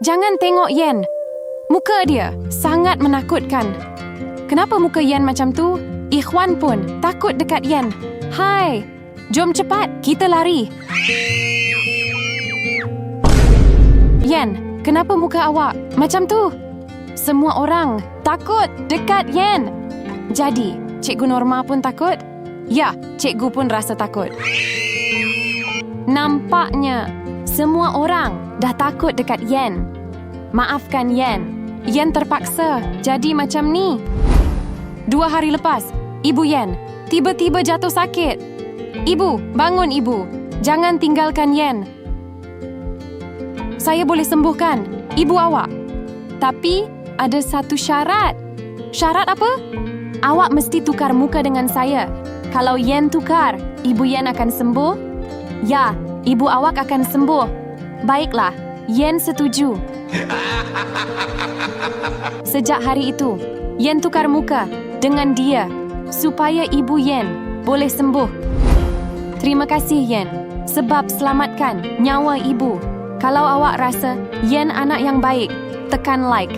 Jangan tengok Yen. Muka dia sangat menakutkan. Kenapa muka Yen macam tu? Ikhwan pun takut dekat Yen. Hai, jom cepat, kita lari. Yen, kenapa muka awak macam tu? Semua orang takut dekat Yen. Jadi, Cikgu Norma pun takut? Ya, cikgu pun rasa takut. Nampaknya semua orang dah takut dekat Yen. Maafkan Yen. Yen terpaksa jadi macam ni. 2 hari lepas, Ibu Yen tiba-tiba jatuh sakit. Ibu, bangun ibu. Jangan tinggalkan Yen. Saya boleh sembuhkan ibu awak. Tapi ada satu syarat. Syarat apa? Awak mesti tukar muka dengan saya. Kalau Yen tukar, Ibu Yen akan sembuh? Ya, ibu awak akan sembuh. Baiklah, Yen setuju. Sejak hari itu, Yen tukar muka dengan dia supaya Ibu Yen boleh sembuh. Terima kasih Yen sebab selamatkan nyawa ibu. Kalau awak rasa Yen anak yang baik, tekan like.